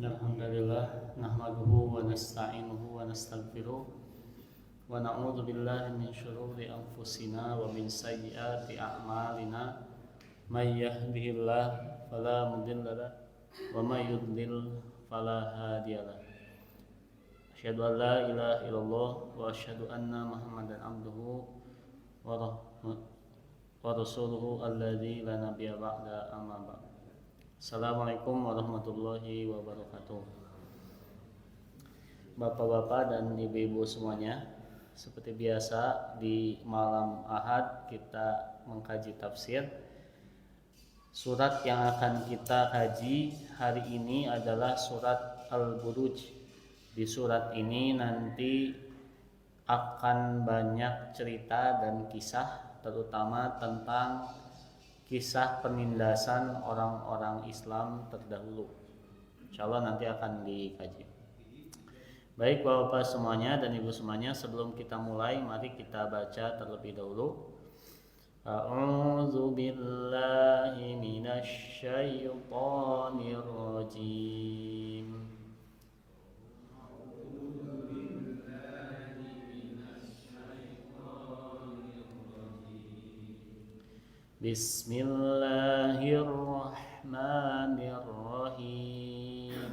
Alhamdulillah nahmaduhu wa nasta'inuhu wa nastaghfiruh wa na'udzu billahi min syururi anfusina wa min sayyiati a'malina may yahdihillahu fala mudilla lahu wa may yudlil fala hadiyalah. Asyhadu an la ilaha illallah wa asyhadu anna Muhammadan abduhu wa rasuluhu alladzi la nabiyya ba'da amma ba'd. Assalamualaikum warahmatullahi wabarakatuh. Bapak-bapak dan ibu-ibu semuanya, seperti biasa di malam Ahad kita mengkaji tafsir. Surat yang akan kita kaji hari ini adalah surat Al-Buruj. Di surat ini nanti akan banyak cerita dan kisah, terutama tentang kisah penindasan orang-orang Islam terdahulu. Insyaallah nanti akan dikaji. Baik Bapak semuanya dan Ibu semuanya, sebelum kita mulai mari kita baca terlebih dahulu. A'udzu billahi minasy syaithanir rajim. Bismillahirrahmanirrahim.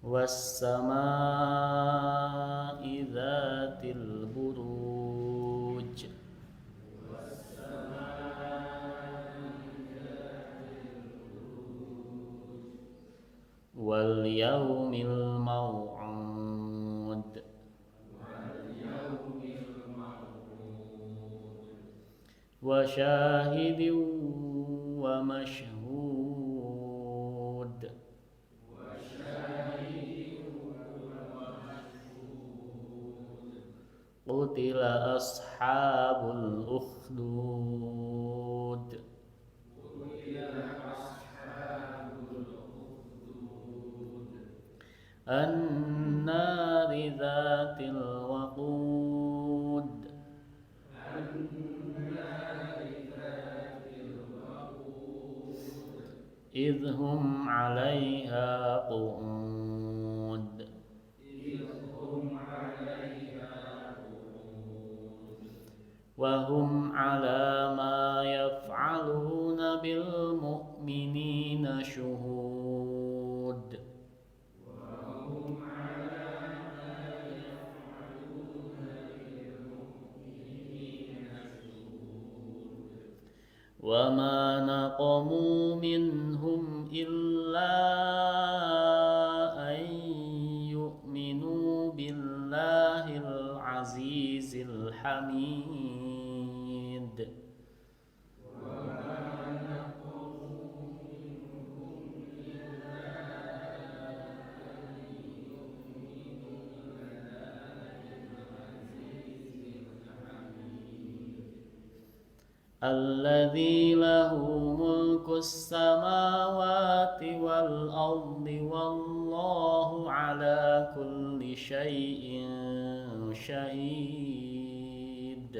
Was-samaa'i dzatil buruj. Wal yaumil maw'ud. Wa syahidin wa mashhud. Qutila ashabul ukhdud. An-nari dzatil waqud. Idhum 'alaiha qu'ud. Wa hum 'ala ma yaf'aluna bil mu'minina syuhud. Wa ma naqamu minhum illa an yu'minu billahil azizil hamid. Alladzi lahu mulkus samawati wal ardi wallahu ala kulli syai'in syahid.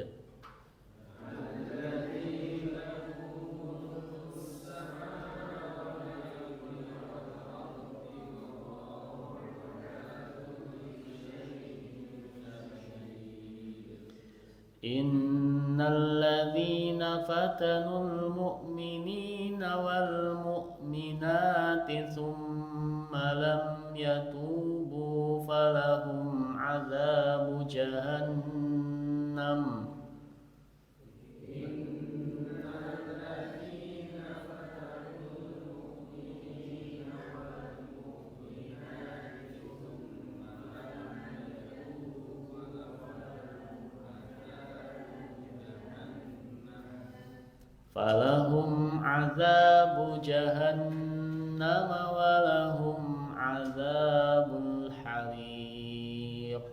Innal ladzina fatanul mu'minina wal mu'minati thumma lam yatubu falahum 'adzabu jahannam. Falahum 'adzabu jahannam wa lahum 'adzabul hariq.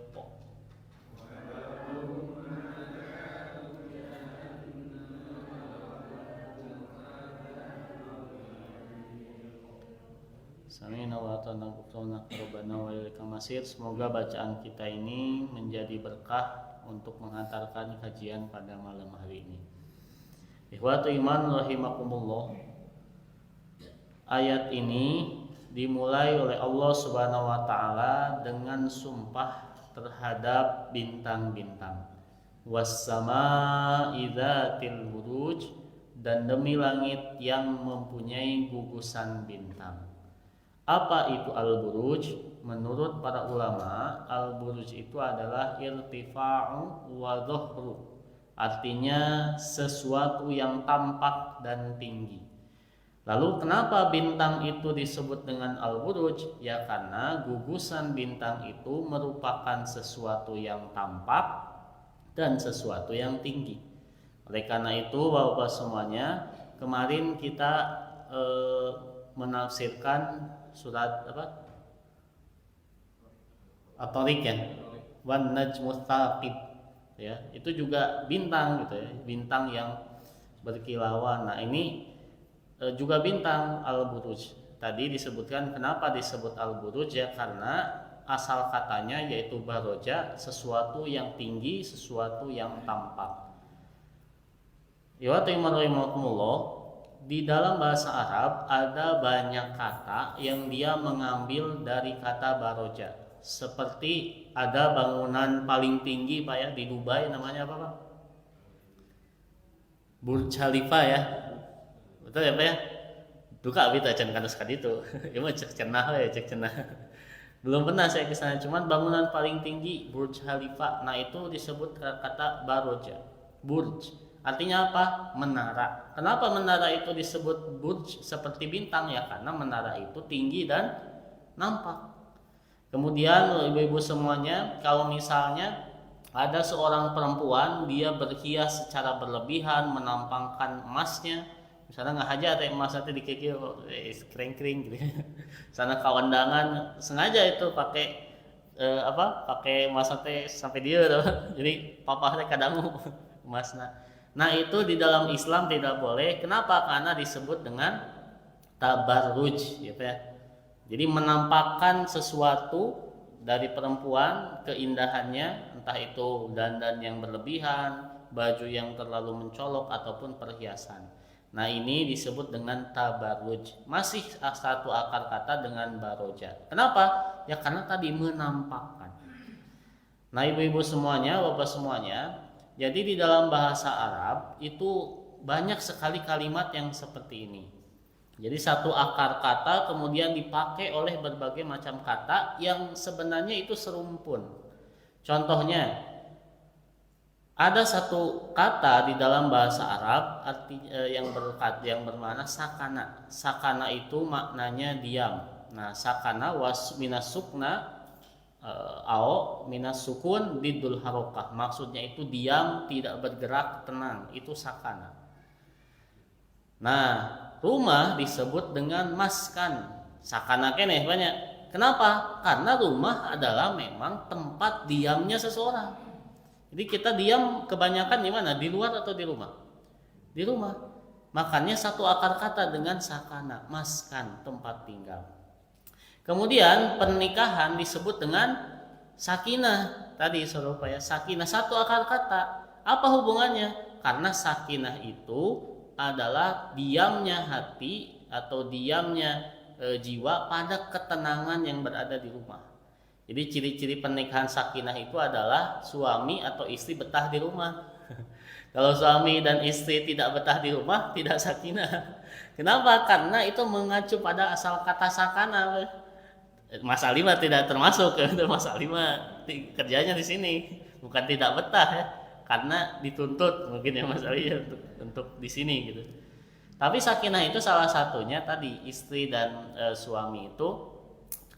Sami'na wa ata'na ghufranak rabbana wa ilaikal masir. Semoga bacaan kita ini menjadi berkah untuk mengantarkan kajian pada malam hari ini. Ikhwatu iman rahimakumullah. Ayat ini dimulai oleh Allah Subhanahu wa taala dengan sumpah terhadap bintang-bintang. Was-samaa'i dzatil buruj, dan demi langit yang mempunyai gugusan bintang. Apa itu al-buruj? Menurut para ulama, al-buruj itu adalah irtifa'u wa dhuhru. Artinya sesuatu yang tampak dan tinggi. Lalu kenapa bintang itu disebut dengan al-buruj? Ya karena gugusan bintang itu merupakan sesuatu yang tampak dan sesuatu yang tinggi. Oleh karena itu Bapak semuanya, kemarin kita menafsirkan surat apa? At-Thariq ya. Wan najmu tsaqib. Ya, itu juga bintang gitu ya, bintang yang berkilauan. Nah, ini juga bintang al-buruj. Tadi disebutkan kenapa disebut al-buruj ya karena asal katanya yaitu baroja, sesuatu yang tinggi, sesuatu yang tampak. Ya rahimakumullah, di dalam bahasa Arab ada banyak kata yang dia mengambil dari kata baroja. Seperti ada bangunan paling tinggi Pak ya di Dubai, namanya apa Pak? Burj Khalifa ya. Betul ya Pak ya? Duka kita can kana sekali itu. Ya mah cek cenah ya, cek cenah. Belum pernah saya ke sana, cuman bangunan paling tinggi Burj Khalifa. Nah, itu disebut kata baroja. Burj artinya apa? Menara. Kenapa menara itu disebut burj seperti bintang ya? Karena menara itu tinggi dan nampak. Kemudian ibu-ibu semuanya, kalau misalnya ada seorang perempuan dia berhias secara berlebihan, menampakkan emasnya, misalnya nggak aja teh emas nanti dikikir kering-kering gitu. Sana kawandangan sengaja itu pakai pakai emas teh sampai dia jadi papa teh kadangu emasna. Nah, itu di dalam Islam tidak boleh. Kenapa? Karena disebut dengan tabarruj gitu ya. Jadi menampakkan sesuatu dari perempuan, keindahannya, entah itu dandan yang berlebihan, baju yang terlalu mencolok ataupun perhiasan. Nah, ini disebut dengan tabarruj. Masih satu akar kata dengan baroja. Kenapa? Ya karena tadi menampakkan. Nah, ibu-ibu semuanya, bapak semuanya, jadi di dalam bahasa Arab itu banyak sekali kalimat yang seperti ini. Jadi satu akar kata kemudian dipakai oleh berbagai macam kata yang sebenarnya itu serumpun. Contohnya, ada satu kata di dalam bahasa Arab yang bermakna sakana. Sakana itu maknanya diam. Nah, sakana was minasukna au minasukun didul harokah. Maksudnya itu diam, tidak bergerak, tenang. Itu sakana. Nah, rumah disebut dengan maskan. Sakana keneh banyak. Kenapa? Karena rumah adalah memang tempat diamnya seseorang. Jadi kita diam kebanyakan di mana? Di luar atau di rumah? Di rumah. Makanya satu akar kata dengan sakana, maskan, tempat tinggal. Kemudian pernikahan disebut dengan sakinah. Tadi serupa ya, sakinah satu akar kata. Apa hubungannya? Karena sakinah itu adalah diamnya hati atau diamnya jiwa pada ketenangan yang berada di rumah. Jadi ciri-ciri pernikahan sakinah itu adalah suami atau istri betah di rumah. Kalau suami dan istri tidak betah di rumah, tidak sakinah. Kenapa? Karena itu mengacu pada asal kata sakana. Mas Alima tidak termasuk. Mas Alima kerjanya di sini, bukan tidak betah ya. Karena dituntut mungkin ya Mas Ali untuk di sini gitu. Tapi sakinah itu salah satunya tadi istri dan suami itu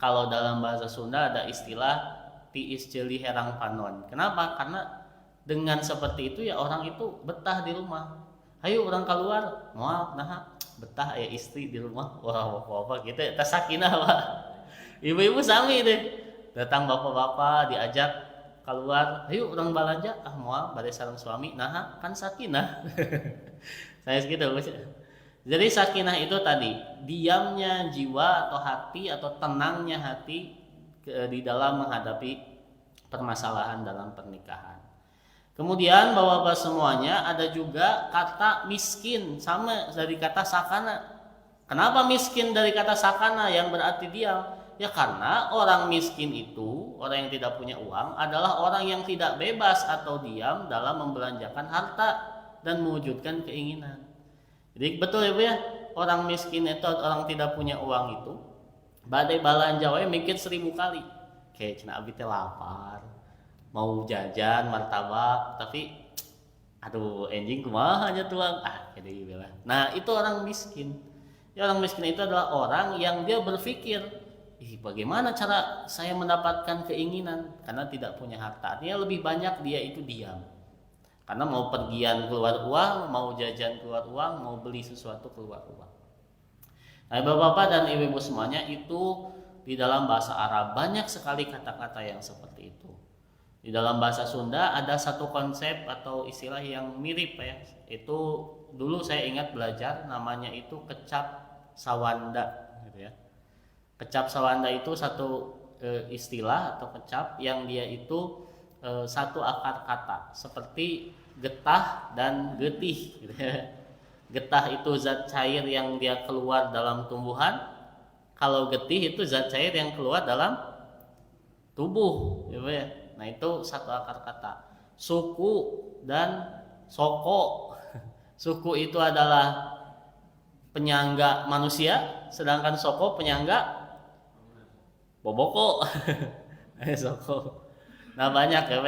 kalau dalam bahasa Sunda ada istilah tiis jeli herang panon. Kenapa? Karena dengan seperti itu ya orang itu betah di rumah. Ayo orang keluar, moal nah betah ya istri di rumah. Wah, apa gitu ya sakinah Pak. Ibu-ibu sami deh. Datang bapak-bapak diajak keluar, ayo orang belanja, moal bade sareng suami, nah kan sakinah. Saya segitu. Jadi sakinah itu tadi diamnya jiwa atau hati atau tenangnya hati di dalam menghadapi permasalahan dalam pernikahan. Kemudian Bapak-bapak semuanya ada juga kata miskin sama dari kata sakana. Kenapa miskin dari kata sakana yang berarti diam? Ya karena orang miskin itu, orang yang tidak punya uang adalah orang yang tidak bebas atau diam dalam membelanjakan harta dan mewujudkan keinginan. Jadi betul ya Bu ya, orang miskin itu orang tidak punya uang itu badai balanja we mikir 1000 kali. Kayak cenah abi teh lapar, mau jajan martabak tapi aduh anjing kumaha nya tuang jadi bela. Nah, itu orang miskin. Ya, orang miskin itu adalah orang yang dia berpikir, bagaimana cara saya mendapatkan keinginan karena tidak punya harta. Artinya lebih banyak dia itu diam. Karena mau pergian keluar uang, mau jajan keluar uang, mau beli sesuatu keluar uang. Nah, Bapak-bapak dan Ibu-ibu semuanya, itu di dalam bahasa Arab banyak sekali kata-kata yang seperti itu. Di dalam bahasa Sunda ada satu konsep atau istilah yang mirip ya. Itu dulu saya ingat belajar, namanya itu kecap sawanda gitu ya. Kecap sawanda itu satu istilah atau kecap yang dia itu satu akar kata seperti getah dan getih gitu ya. Getah itu zat cair yang dia keluar dalam tumbuhan, kalau getih itu zat cair yang keluar dalam tubuh gitu ya. Nah, itu satu akar kata. Suku dan soko. Suku itu adalah penyangga manusia, sedangkan soko penyangga boboko. Soko. Nah, banyak ya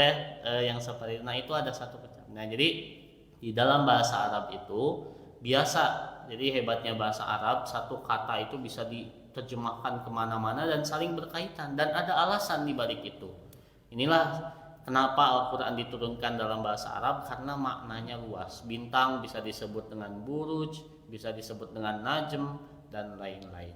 yang seperti itu. Nah, itu ada satu kecap. Nah, jadi di dalam bahasa Arab itu biasa. Jadi hebatnya bahasa Arab, satu kata itu bisa diterjemahkan kemana-mana dan saling berkaitan, dan ada alasan di balik itu. Inilah kenapa Al-Quran diturunkan dalam bahasa Arab, karena maknanya luas. Bintang bisa disebut dengan buruj, bisa disebut dengan najm, dan lain-lain.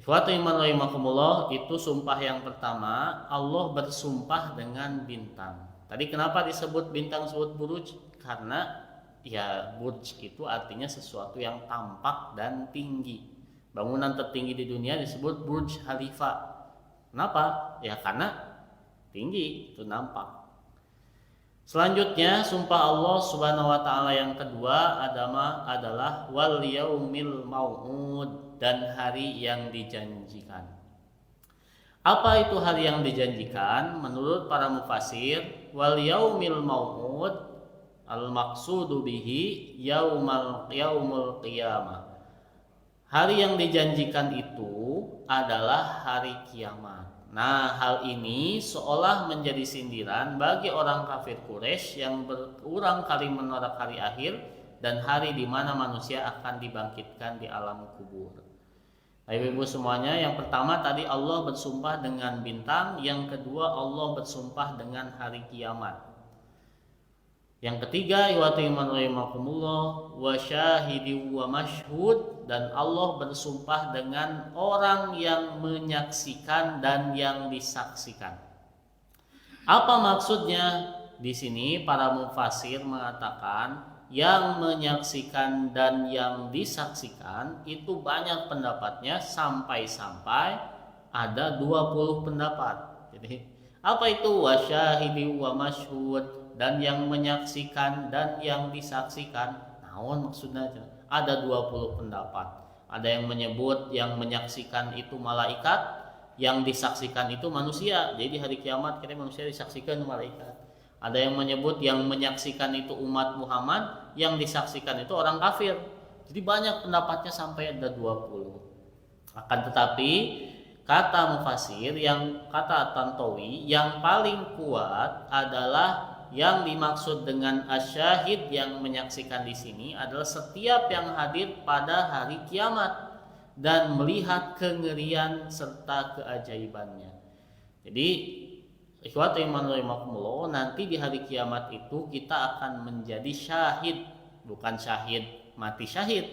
Ikhwatu iman rahimakumullah, itu sumpah yang pertama, Allah bersumpah dengan bintang. Tadi kenapa disebut bintang disebut buruj? Karena ya burj itu artinya sesuatu yang tampak dan tinggi. Bangunan tertinggi di dunia disebut Burj Khalifa. Kenapa? Ya karena tinggi, itu nampak. Selanjutnya sumpah Allah Subhanahu wa taala yang kedua adalah wal yaumil mau'ud, dan hari yang dijanjikan. Apa itu hari yang dijanjikan? Menurut para mufasir, wal yaumil mau'ud al maqsudu bihi yaumul qiyamah. Hari yang dijanjikan itu adalah hari kiamat. Nah, hal ini seolah menjadi sindiran bagi orang kafir Quraisy yang berulang kali menolak hari akhir dan hari di mana manusia akan dibangkitkan di alam kubur. Ibu-ibu semuanya, yang pertama tadi Allah bersumpah dengan bintang, yang kedua Allah bersumpah dengan hari kiamat. Yang ketiga, iwatimanrahimakumullah wa syahidi wa mashhud, dan Allah bersumpah dengan orang yang menyaksikan dan yang disaksikan. Apa maksudnya? Di sini para mufasir mengatakan yang menyaksikan dan yang disaksikan itu banyak pendapatnya, sampai-sampai ada 20 pendapat. Jadi apa itu wasyahidi wa mashhud, dan yang menyaksikan dan yang disaksikan? Naon maksudnya? Ada 20 pendapat. Ada yang menyebut yang menyaksikan itu malaikat, yang disaksikan itu manusia. Jadi hari kiamat kita manusia disaksikan malaikat. Ada yang menyebut yang menyaksikan itu umat Muhammad, yang disaksikan itu orang kafir. Jadi banyak pendapatnya sampai ada 20. Akan tetapi kata mufasir, yang kata Tantawi, yang paling kuat adalah yang dimaksud dengan asyahid yang menyaksikan di sini adalah setiap yang hadir pada hari kiamat dan melihat kengerian serta keajaibannya. Jadi ikhwatu iman rahimakumullah, nanti di hari kiamat itu kita akan menjadi syahid, bukan syahid mati syahid.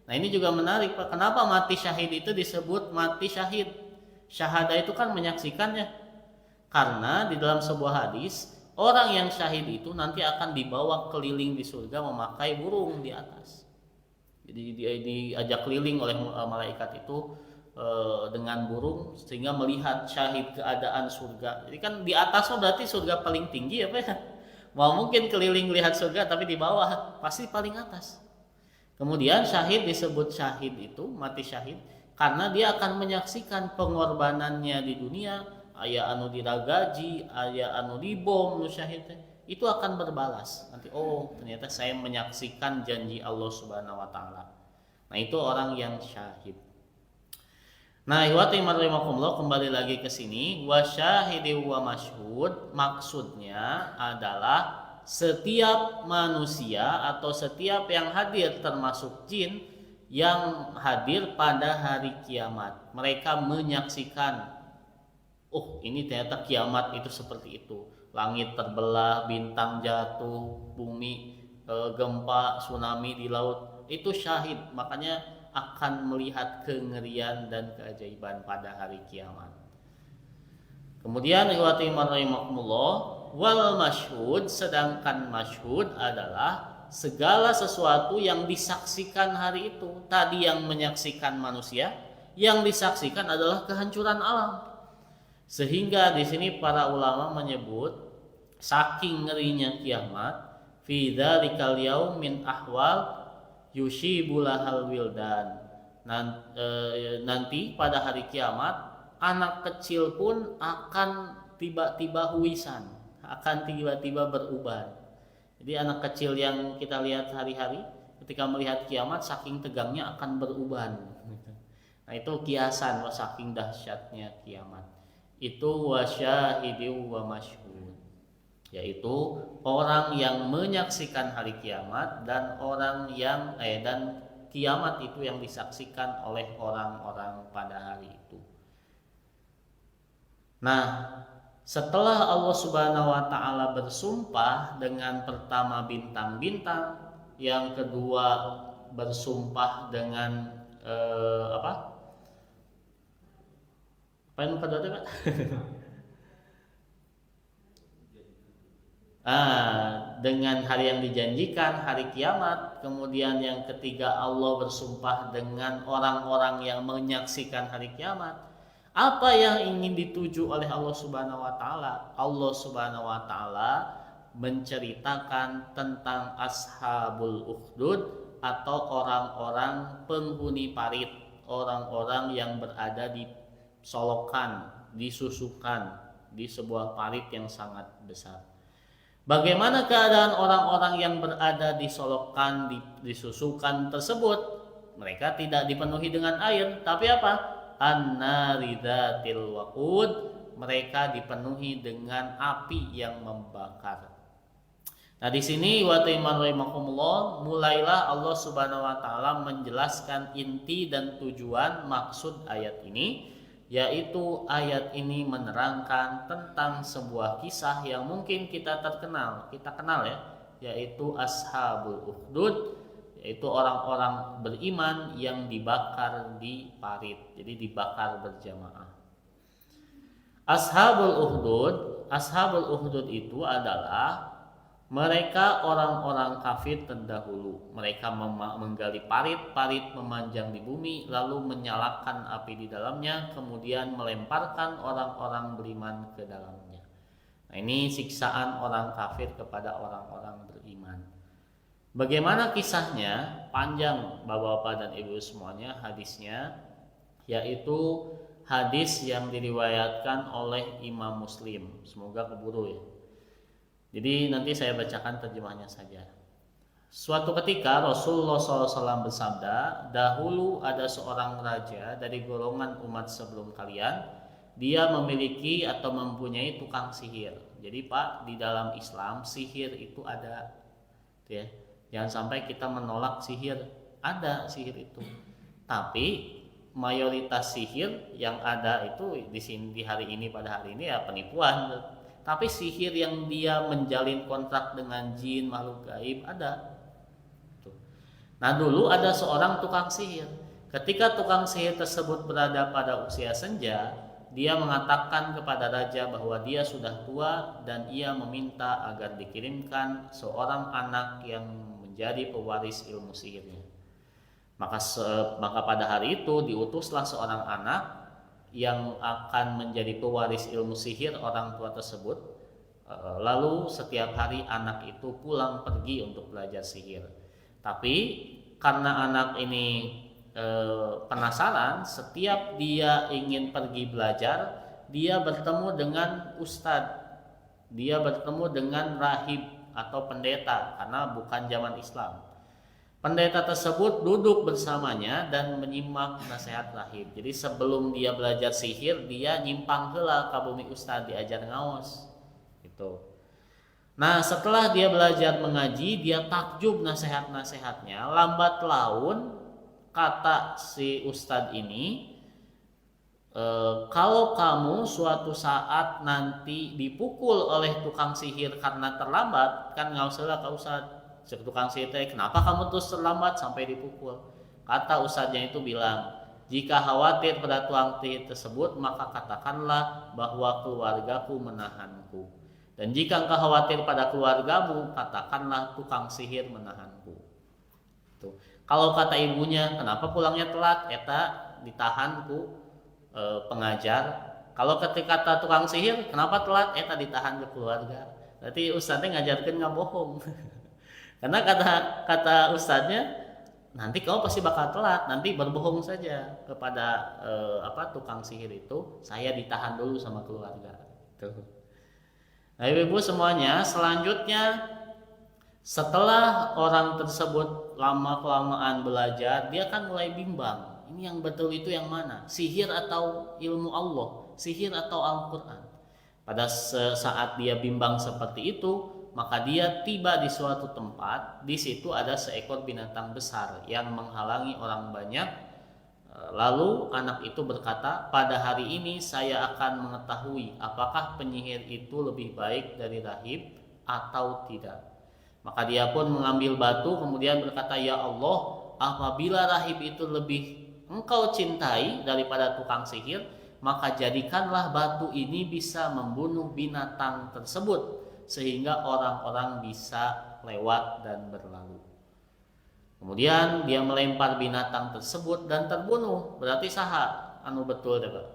Nah, ini juga menarik Pak. Kenapa mati syahid itu disebut mati syahid? Syahadah itu kan menyaksikannya. Karena di dalam sebuah hadis, orang yang syahid itu nanti akan dibawa keliling di surga memakai burung di atas. Jadi dia diajak keliling oleh malaikat itu dengan burung sehingga melihat syahid keadaan surga. Jadi kan di atasnya berarti surga paling tinggi apa ya? Mau mungkin keliling lihat surga tapi di bawah, pasti paling atas. Kemudian syahid disebut syahid itu, mati syahid, karena dia akan menyaksikan pengorbanannya di dunia, aya anu diragaji, aya anu dibom, nu syahid itu akan berbalas. Nanti ternyata saya menyaksikan janji Allah Subhanahu wa taala. Nah, itu orang yang syahid. Nah, ihwati rahimakumullah, kembali lagi ke sini, wa syahidi wa masyhud, maksudnya adalah setiap manusia atau setiap yang hadir termasuk jin yang hadir pada hari kiamat. Mereka menyaksikan, ini ternyata kiamat itu seperti itu. Langit terbelah, bintang jatuh, bumi gempa, tsunami di laut. Itu syahid, makanya akan melihat kengerian dan keajaiban pada hari kiamat. Kemudian ihwati rahimakumullah, wal masyhud, sedangkan masyhud adalah segala sesuatu yang disaksikan hari itu. Tadi yang menyaksikan manusia, yang disaksikan adalah kehancuran alam. Sehingga di sini para ulama menyebut saking ngerinya kiamat, fi dzalikal yaum min ahwal yushibulahal wildan. Nanti pada hari kiamat anak kecil pun akan tiba-tiba huisan, akan tiba-tiba beruban. Jadi anak kecil yang kita lihat hari-hari ketika melihat kiamat saking tegangnya akan beruban. Nah, itu kiasan saking dahsyatnya kiamat. Itu wasyahidi wa masyhud, yaitu orang yang menyaksikan hari kiamat dan orang yang dan kiamat itu yang disaksikan oleh orang-orang pada hari itu. Nah, setelah Allah Subhanahu wa taala bersumpah dengan pertama bintang-bintang, yang kedua bersumpah dengan apa yang kedua itu, Pak? Dengan hari yang dijanjikan, hari kiamat. Kemudian yang ketiga Allah bersumpah dengan orang-orang yang menyaksikan hari kiamat. Apa yang ingin dituju oleh Allah Subhanahu wa taala? Allah Subhanahu wa taala menceritakan tentang ashabul ukhdud atau orang-orang penghuni parit, orang-orang yang berada di solokan, disusukan di sebuah parit yang sangat besar. Bagaimana keadaan orang-orang yang berada di solokan, disusukan tersebut? Mereka tidak dipenuhi dengan air, tapi apa? An-nari dzatil waqud, mereka dipenuhi dengan api yang membakar. Nah, di sini wa rahimakumullah, mulailah Allah Subhanahu wa taala menjelaskan inti dan tujuan maksud ayat ini, yaitu ayat ini menerangkan tentang sebuah kisah yang mungkin kita kenal ya, yaitu ashabul ukhdud, yaitu orang-orang beriman yang dibakar di parit, jadi dibakar berjamaah. Ashabul ukhdud itu adalah mereka orang-orang kafir terdahulu. Mereka menggali parit memanjang di bumi, lalu menyalakan api di dalamnya, kemudian melemparkan orang-orang beriman ke dalamnya. Nah, ini siksaan orang kafir kepada orang-orang beriman. Bagaimana kisahnya? Panjang Bapak-bapak dan Ibu semuanya hadisnya, yaitu hadis yang diriwayatkan oleh Imam Muslim. Semoga keburu ya. Jadi nanti saya bacakan terjemahnya saja. Suatu ketika Rasulullah SAW bersabda, dahulu ada seorang raja dari golongan umat sebelum kalian. Dia memiliki atau mempunyai tukang sihir. Jadi Pak, di dalam Islam sihir itu ada, ya. Jangan sampai kita menolak sihir. Ada sihir itu. Tapi mayoritas sihir yang ada itu di sini di hari ini pada hari ini ya penipuan. Tapi sihir yang dia menjalin kontrak dengan jin, makhluk gaib ada. Nah, dulu ada seorang tukang sihir. Ketika tukang sihir tersebut berada pada usia senja, dia mengatakan kepada raja bahwa dia sudah tua dan ia meminta agar dikirimkan seorang anak yang menjadi pewaris ilmu sihirnya. Maka pada hari itu diutuslah seorang anak yang akan menjadi pewaris ilmu sihir orang tua tersebut. Lalu setiap hari anak itu pulang pergi untuk belajar sihir. Tapi karena anak ini penasaran, setiap dia ingin pergi belajar, dia bertemu dengan ustadz, dia bertemu dengan rahib atau pendeta, karena bukan zaman Islam. Pendeta tersebut duduk bersamanya dan menyimak nasihat rahib. Jadi sebelum dia belajar sihir, dia nyimpang heula ka bumi ustadz, diajar ngaos gitu. Nah, setelah dia belajar mengaji, dia takjub nasihat-nasihatnya. Lambat laun kata si ustadz ini, kalau kamu suatu saat nanti dipukul oleh tukang sihir karena terlambat, kan nggak usah ke ustadz, tukang sihir, kenapa kamu terus terlambat sampai dipukul? Kata ustadznya itu bilang, jika khawatir pada tukang sihir tersebut, maka katakanlah bahwa keluargaku menahanku. Dan jika engkau khawatir pada keluargamu, katakanlah tukang sihir menahanku. Tuh. Kalau kata ibunya, kenapa pulangnya telat? Eta ditahan ku pengajar. Kalau ketika kata tukang sihir, kenapa telat? Eta ditahan ke keluarga. Berarti ustadznya ngajarkan nggak bohong. Karena kata ustadznya, nanti kau pasti bakal telat, nanti berbohong saja kepada tukang sihir itu. Saya ditahan dulu sama keluarga. Tuh. Nah, ibu semuanya, selanjutnya setelah orang tersebut lama-kelamaan belajar, dia kan mulai bimbang. Ini yang betul itu yang mana? Sihir atau ilmu Allah? Sihir atau Al-Quran? Pada saat dia bimbang seperti itu, maka dia tiba di suatu tempat. Di situ ada seekor binatang besar yang menghalangi orang banyak. Lalu anak itu berkata, pada hari ini saya akan mengetahui apakah penyihir itu lebih baik dari rahib atau tidak. Maka dia pun mengambil batu kemudian berkata, ya Allah, apabila rahib itu lebih engkau cintai daripada tukang sihir, maka jadikanlah batu ini bisa membunuh binatang tersebut sehingga orang-orang bisa lewat dan berlalu. Kemudian dia melempar binatang tersebut dan terbunuh. Berarti saha anu betul deh Pak?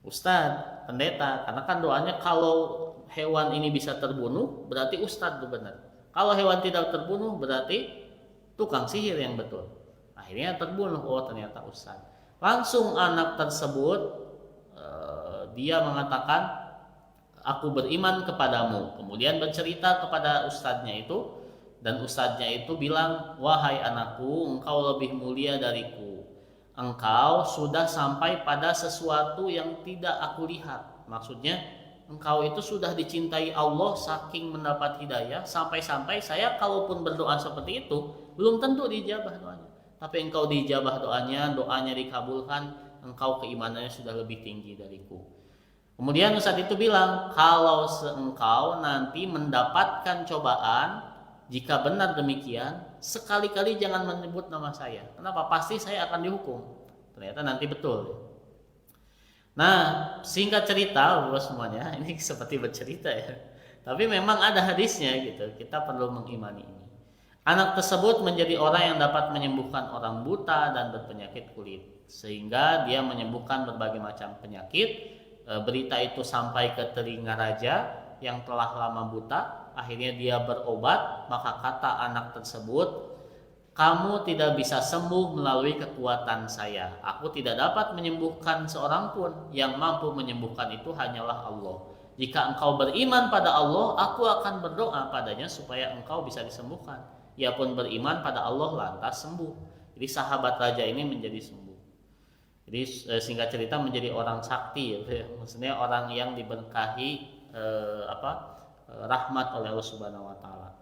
Ustadz, pendeta. Karena kan doanya kalau hewan ini bisa terbunuh, berarti ustadz itu benar. Kalau hewan tidak terbunuh, berarti tukang sihir yang betul. Akhirnya terbunuh. Oh, ternyata ustadz. Langsung anak tersebut dia mengatakan, aku beriman kepadamu. Kemudian bercerita kepada ustadznya itu. Dan ustadznya itu bilang, wahai anakku, engkau lebih mulia dariku. Engkau sudah sampai pada sesuatu yang tidak aku lihat. Maksudnya, engkau itu sudah dicintai Allah saking mendapat hidayah. Sampai-sampai saya kalaupun berdoa seperti itu, belum tentu dijabah doanya. Tapi engkau dijabah doanya dikabulkan, engkau keimanannya sudah lebih tinggi dariku. Kemudian ustadz itu bilang, kalau engkau nanti mendapatkan cobaan, jika benar demikian, sekali-kali jangan menyebut nama saya. Kenapa? Pasti saya akan dihukum. Ternyata nanti betul. Nah, singkat cerita, Bapak semuanya, ini seperti bercerita ya. Tapi memang ada hadisnya gitu. Kita perlu mengimani ini. Anak tersebut menjadi orang yang dapat menyembuhkan orang buta dan berpenyakit kulit, sehingga dia menyembuhkan berbagai macam penyakit. Berita itu sampai ke telinga raja yang telah lama buta. Akhirnya dia berobat, maka kata anak tersebut, kamu tidak bisa sembuh melalui kekuatan saya. Aku tidak dapat menyembuhkan seorang pun. Yang mampu menyembuhkan itu hanyalah Allah. Jika engkau beriman pada Allah, aku akan berdoa padanya supaya engkau bisa disembuhkan. Ia pun beriman pada Allah lantas sembuh. Jadi sahabat raja ini menjadi sembuh. Jadi singkat cerita menjadi orang sakti, maksudnya orang yang diberkahi rahmat oleh Allah Subhanahu wa taala.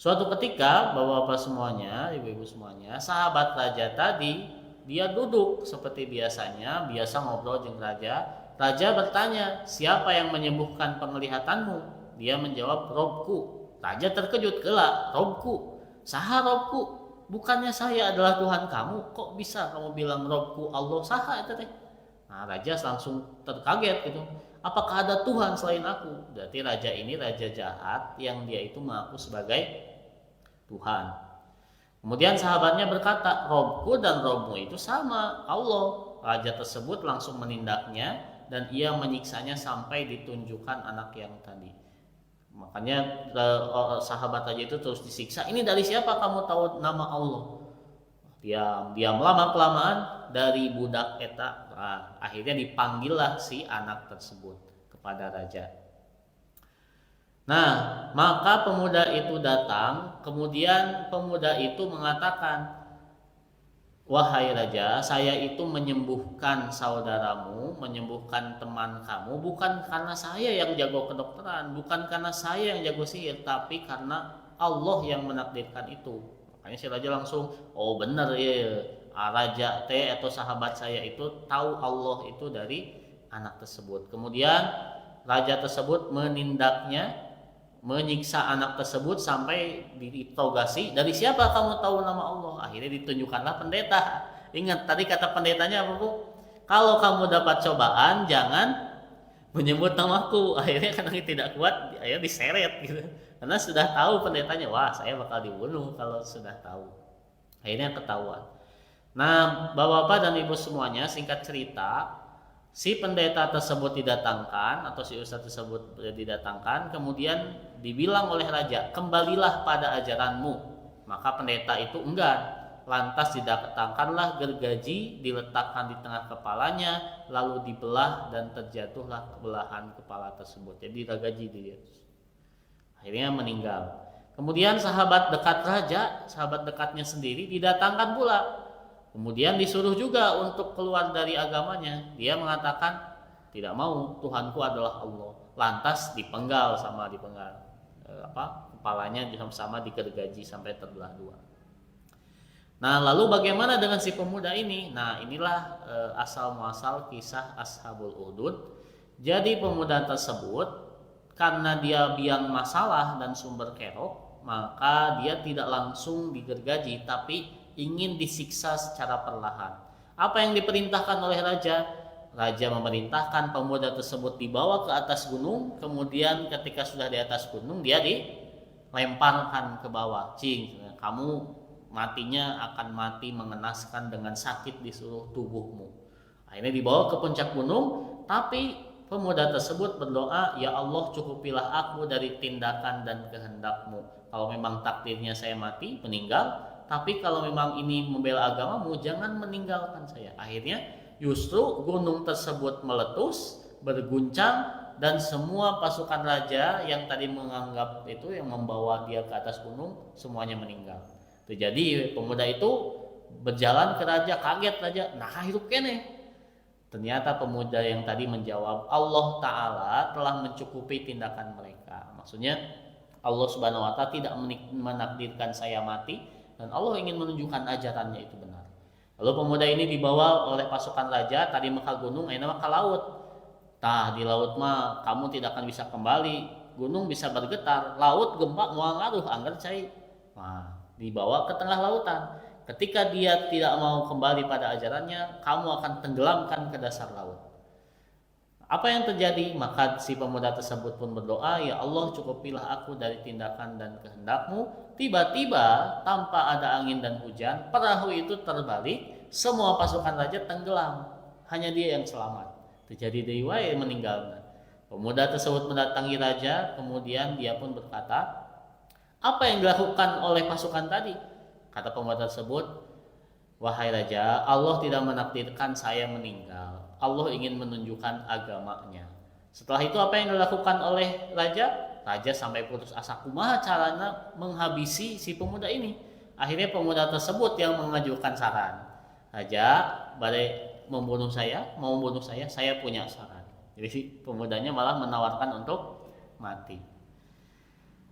Suatu ketika, Bapak-bapak semuanya, Ibu-ibu semuanya, sahabat raja tadi dia duduk seperti biasanya, biasa ngobrol dengan raja. Raja bertanya, "Siapa yang menyembuhkan penglihatanmu?" Dia menjawab, "Robku." Raja terkejut, "Gela, Robku? Saha Robku? Bukannya saya adalah Tuhan kamu? Kok bisa kamu bilang Robku Allah saha itu teh?" Nah, raja langsung terkaget gitu. Apakah ada Tuhan selain aku? Berarti raja ini raja jahat yang dia itu mengaku sebagai Tuhan. Kemudian sahabatnya berkata, Robku dan Robmu itu sama, Allah. Raja tersebut langsung menindaknya dan ia menyiksanya sampai ditunjukkan anak yang tadi. Makanya sahabat raja itu terus disiksa. Ini dari siapa kamu tahu nama Allah? Diam lama kelamaan dari budak eta. Nah, akhirnya dipanggillah si anak tersebut kepada raja. Nah, maka pemuda itu datang. Kemudian pemuda itu mengatakan, wahai raja, saya itu menyembuhkan saudaramu, menyembuhkan teman kamu, bukan karena saya yang jago kedokteran, bukan karena saya yang jago sihir, tapi karena Allah yang menakdirkan itu. Makanya si raja langsung, oh benar ya, raja atau sahabat saya itu tahu Allah itu dari anak tersebut. Kemudian raja tersebut menindaknya, menyiksa anak tersebut sampai diinterogasi, dari siapa kamu tahu nama Allah? Akhirnya ditunjukkanlah pendeta. Ingat tadi kata pendetanya apa, Bu? Kalau kamu dapat cobaan jangan menyebut namaku. Akhirnya karena tidak kuat, akhirnya diseret gitu. Karena sudah tahu pendetanya, wah saya bakal dibunuh kalau sudah tahu. Akhirnya ketahuan. Nah, Bapak-bapak dan Ibu semuanya, singkat cerita, si pendeta tersebut didatangkan atau si ustadz tersebut didatangkan, kemudian dibilang oleh raja, kembalilah pada ajaranmu. Maka pendeta itu enggan, lantas didatangkanlah gergaji, diletakkan di tengah kepalanya, lalu dibelah dan terjatuhlah belahan kepala tersebut. Jadi gergaji dia, akhirnya meninggal. Kemudian sahabat dekat raja, sahabat dekatnya sendiri didatangkan pula. Kemudian disuruh juga untuk keluar dari agamanya. Dia mengatakan tidak mau, Tuhanku adalah Allah. Lantas dipenggal kepalanya sama digergaji sampai terbelah dua. Nah, lalu bagaimana dengan si pemuda ini? Nah, inilah asal muasal kisah Ashabul Ukhdud. Jadi pemuda tersebut karena dia biang masalah dan sumber kerok, maka dia tidak langsung digergaji, tapi ingin disiksa secara perlahan. Apa yang diperintahkan oleh raja? Raja memerintahkan pemuda tersebut dibawa ke atas gunung, kemudian ketika sudah di atas gunung dia dilemparkan ke bawah. Kamu matinya akan mati mengenaskan dengan sakit di seluruh tubuhmu. Akhirnya dibawa ke puncak gunung, tapi pemuda tersebut berdoa, ya Allah cukupilah aku dari tindakan dan kehendakmu. Kalau memang takdirnya saya mati, meninggal, tapi kalau memang ini membela agamamu, jangan meninggalkan saya. Akhirnya justru gunung tersebut meletus, berguncang, dan semua pasukan raja yang tadi menganggap itu, yang membawa dia ke atas gunung, semuanya meninggal. Jadi pemuda itu berjalan ke raja, kaget raja, nah hidup kene. Ternyata pemuda yang tadi menjawab, Allah Ta'ala telah mencukupi tindakan mereka. Maksudnya Allah Subhanahu Wa Ta'ala tidak menakdirkan saya mati, dan Allah ingin menunjukkan ajarannya itu benar. Lalu pemuda ini dibawa oleh pasukan raja tadi ke gunung, akhirnya ke laut. Tah di laut mah kamu tidak akan bisa kembali, gunung bisa bergetar, laut gempa mual ngaruh anggar cai. Nah, dibawa ke tengah lautan. Ketika dia tidak mau kembali pada ajarannya, kamu akan tenggelamkan ke dasar laut. Apa yang terjadi? Maka si pemuda tersebut pun berdoa, ya Allah cukupilah aku dari tindakan dan kehendakmu. Tiba-tiba tanpa ada angin dan hujan, perahu itu terbalik, semua pasukan raja tenggelam, hanya dia yang selamat. Terjadi riwayat meninggal. Pemuda tersebut mendatangi raja, kemudian dia pun berkata, apa yang dilakukan oleh pasukan tadi? Kata pemuda tersebut, wahai raja, Allah tidak menakdirkan saya meninggal. Allah ingin menunjukkan agamanya. Setelah itu apa yang dilakukan oleh raja? Raja sampai putus asa, kumaha caranya menghabisi si pemuda ini. Akhirnya pemuda tersebut yang mengajukan saran. Raja, badai mau membunuh saya punya saran. Jadi si pemudanya malah menawarkan untuk mati.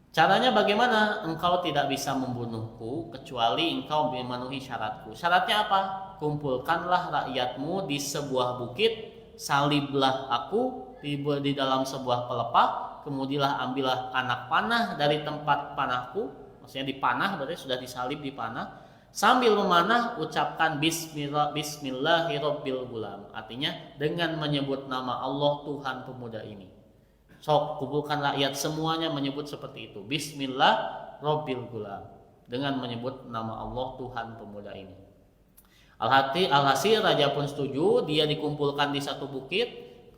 Caranya bagaimana? Engkau tidak bisa membunuhku kecuali engkau memenuhi syaratku. Syaratnya apa? Kumpulkanlah rakyatmu di sebuah bukit, saliblah aku di dalam sebuah pelepah, kemudian ambillah anak panah dari tempat panahku, maksudnya dipanah, berarti sudah disalib di panah. Sambil memanah ucapkan Bismillahirobbilgulam, artinya dengan menyebut nama Allah Tuhan pemuda ini. Sok kumpulkan rakyat semuanya menyebut seperti itu, Bismillahirobbilgulam, dengan menyebut nama Allah Tuhan pemuda ini. Alhasil raja pun setuju, dia dikumpulkan di satu bukit,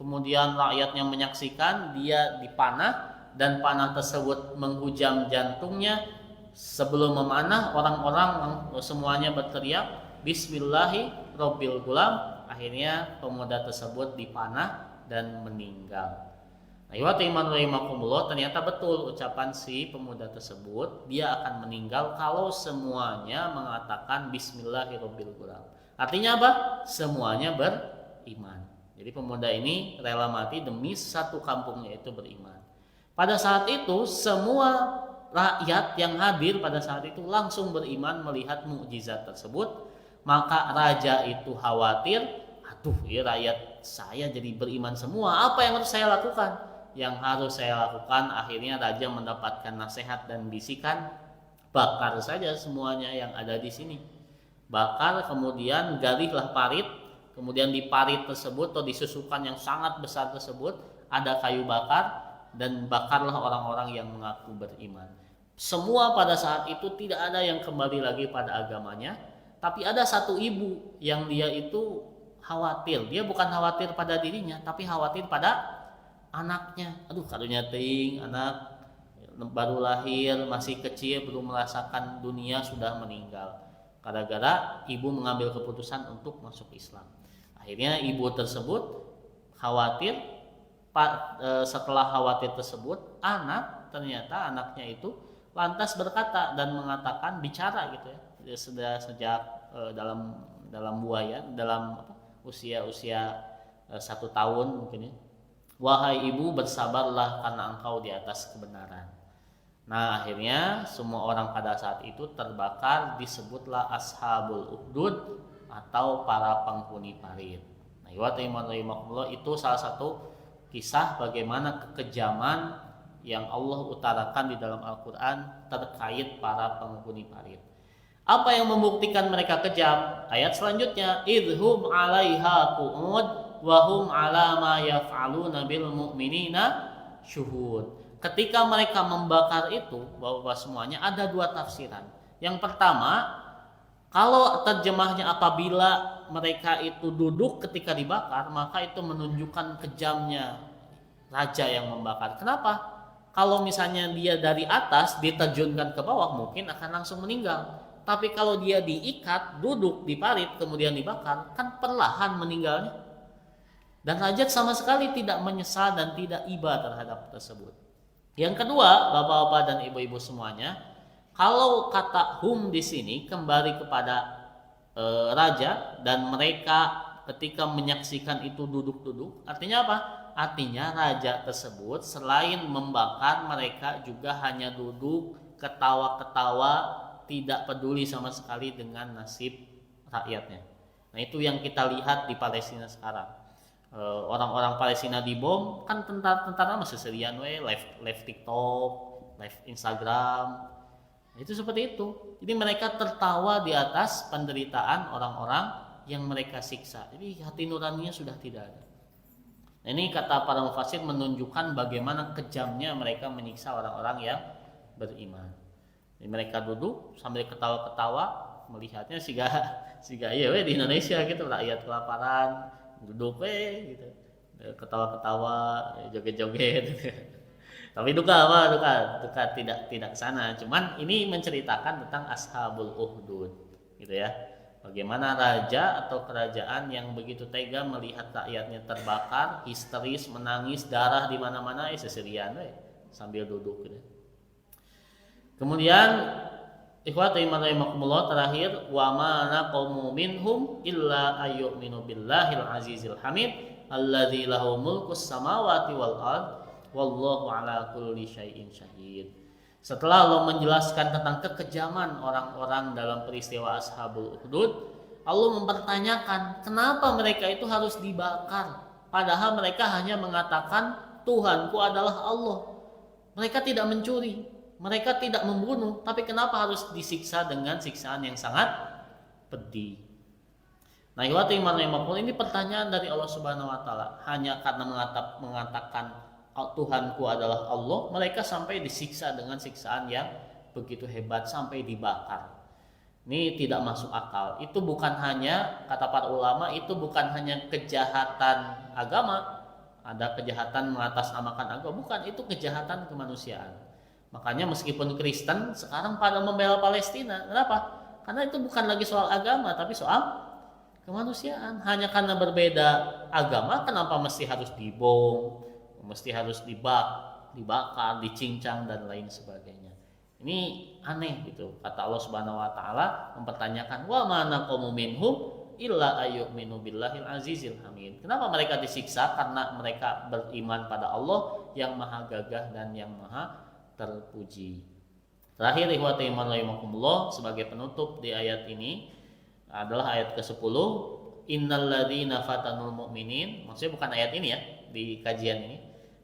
kemudian rakyatnya menyaksikan dia dipanah dan panah tersebut menghujam jantungnya. Sebelum memanah, orang-orang semuanya berteriak Bismillahi Robbil Gulam. Akhirnya pemuda tersebut dipanah dan meninggal. Nah, ternyata betul ucapan si pemuda tersebut, dia akan meninggal kalau semuanya mengatakan Bismillahirobbilgulam. Artinya apa? Semuanya beriman. Jadi pemuda ini rela mati demi satu kampungnya itu beriman. Pada saat itu semua rakyat yang hadir pada saat itu langsung beriman melihat mukjizat tersebut. Maka raja itu khawatir, aduh ya rakyat saya jadi beriman semua, apa yang harus saya lakukan? Yang harus saya lakukan, akhirnya raja mendapatkan nasihat dan bisikan, bakar saja semuanya yang ada di sini. Bakar, kemudian galihlah parit, kemudian di parit tersebut atau di susukan yang sangat besar tersebut ada kayu bakar, dan bakarlah orang-orang yang mengaku beriman. Semua pada saat itu tidak ada yang kembali lagi pada agamanya, tapi ada satu ibu yang dia itu khawatir. Dia bukan khawatir pada dirinya, tapi khawatir pada anaknya. Aduh, karunya teuing anak baru lahir, masih kecil, belum merasakan dunia sudah meninggal. Gara-gara ibu mengambil keputusan untuk masuk Islam. Akhirnya ibu tersebut khawatir. Setelah khawatir tersebut, ternyata anaknya itu lantas berkata dan mengatakan, bicara gitu ya. Sudah sejak dalam buaya, dalam usia 1 tahun mungkin ya. Wahai ibu, bersabarlah karena engkau di atas kebenaran. Nah, akhirnya semua orang pada saat itu terbakar, disebutlah Ashabul Ukhdud atau para penghuni parit. Nah, itu salah satu kisah bagaimana kekejaman yang Allah utarakan di dalam Al-Quran terkait para penghuni parit. Apa yang membuktikan mereka kejam? Ayat selanjutnya, idhum 'alaiha qu'ud wa hum 'ala ma yaf'aluna bil mu'minina syuhud. Ketika mereka membakar itu, Bapak semuanya, ada 2 tafsiran. Yang pertama, kalau terjemahnya apabila mereka itu duduk ketika dibakar, maka itu menunjukkan kejamnya raja yang membakar. Kenapa? Kalau misalnya dia dari atas diterjunkan ke bawah, mungkin akan langsung meninggal. Tapi kalau dia diikat, duduk di parit, kemudian dibakar, kan perlahan meninggalnya. Dan raja sama sekali tidak menyesal dan tidak iba terhadap tersebut. Yang kedua, bapak-bapak dan ibu-ibu semuanya, kalau kata hum di sini kembali kepada raja dan mereka ketika menyaksikan itu duduk-duduk, artinya apa? Artinya raja tersebut selain membakar, mereka juga hanya duduk ketawa-ketawa, tidak peduli sama sekali dengan nasib rakyatnya. Nah, itu yang kita lihat di Palestina sekarang. Orang-orang Palestina dibom, kan tentara masih serian live TikTok, live Instagram. Itu seperti itu. Jadi mereka tertawa di atas penderitaan orang-orang yang mereka siksa. Jadi hati nuraninya sudah tidak ada. Nah, ini kata para mufassir menunjukkan bagaimana kejamnya mereka menyiksa orang-orang yang beriman. Jadi mereka duduk sambil ketawa-ketawa melihatnya siga ya di Indonesia gitu, rakyat kelaparan duduk gitu, ketawa-ketawa, joget-joget. Tapi duka tidak sana. Cuman ini menceritakan tentang Ashabul Ukhdud gitu ya. Bagaimana raja atau kerajaan yang begitu tega melihat rakyatnya terbakar, histeris, menangis, darah di mana-mana, seserian sambil duduk gitu. Kemudian ikhwati rahimakumullah, terakhir, wa ma naqamu minhum illa ayyuminu billahil azizil hamid alladzi lahu mulkus samawati wal ard wallahu ala kulli syai'in syahid. Setelah Allah menjelaskan tentang kekejaman orang-orang dalam peristiwa Ashabul Ukhdud, Allah mempertanyakan kenapa mereka itu harus dibakar, padahal mereka hanya mengatakan Tuhanku adalah Allah. Mereka tidak mencuri, mereka tidak membunuh, tapi kenapa harus disiksa dengan siksaan yang sangat pedih? Nah, ini pertanyaan dari Allah Subhanahu wa taala. Hanya karena mengatakan Tuhanku adalah Allah, mereka sampai disiksa dengan siksaan yang begitu hebat sampai dibakar. Ini tidak masuk akal. Itu bukan hanya, kata para ulama, itu bukan hanya kejahatan agama, ada kejahatan mengatasnamakan agama, bukan, itu kejahatan kemanusiaan. Makanya meskipun Kristen sekarang pada membela Palestina, kenapa? Karena itu bukan lagi soal agama tapi soal kemanusiaan. Hanya karena berbeda agama kenapa mesti harus dibom, mesti harus dibakar, dicincang dan lain sebagainya. Ini aneh gitu. Kata Allah Subhanahu wa taala mempertanyakan, wa mana qaumu minhum illa ayyuminu billahil azizil hamid. Kenapa mereka disiksa? Karena mereka beriman pada Allah yang maha gagah dan yang maha terpuji. Terakhir ikhwati iman rahimakumullah, sebagai penutup di ayat ini adalah ayat ke-10, innalladzina fatanul mu'minin. Maksudnya bukan ayat ini ya, di kajian ini.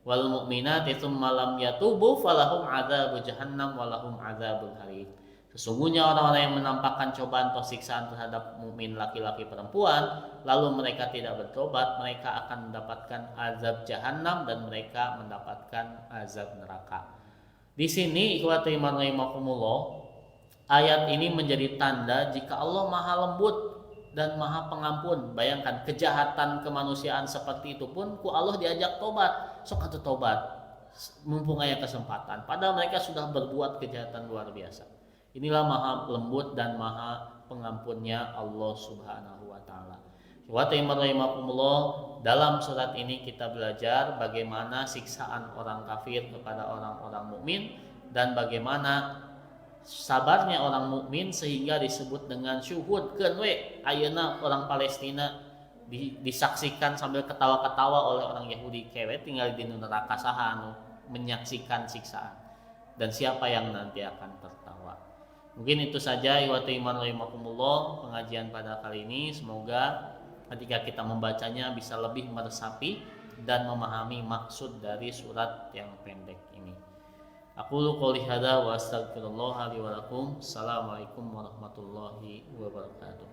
Wal mu'minati tsumma lam yatubu falahum adzabu jahannam walahum adzabul hariq. Sesungguhnya orang-orang yang menampakkan cobaan atau siksaan terhadap mukmin laki-laki perempuan lalu mereka tidak bertobat, mereka akan mendapatkan azab jahannam dan mereka mendapatkan azab neraka. Di sini ikhwati iman rahimakumullah, ayat ini menjadi tanda jika Allah maha lembut dan maha pengampun. Bayangkan kejahatan kemanusiaan seperti itu pun ku Allah diajak tobat, sok atuh tobat mumpung aya kesempatan, padahal mereka sudah berbuat kejahatan luar biasa. Inilah maha lembut dan maha pengampunnya Allah Subhanahu wa taala. Wa rahimakumullah, dalam surat ini kita belajar bagaimana siksaan orang kafir kepada orang-orang mukmin dan bagaimana sabarnya orang mukmin sehingga disebut dengan syuhud. Keun we ayeuna orang Palestina disaksikan sambil ketawa-ketawa oleh orang Yahudi, kewe tinggal di neraka saha anu menyaksikan siksaan, dan siapa yang nanti akan tertawa. Mungkin itu saja ikhwati iman rahimakumullah pengajian pada kali ini. Semoga ketika kita membacanya bisa lebih meresapi dan memahami maksud dari surat yang pendek ini. Aqulu qouli hadza wa astaghfirullah li wa lakum. Assalamualaikum warahmatullahi wabarakatuh.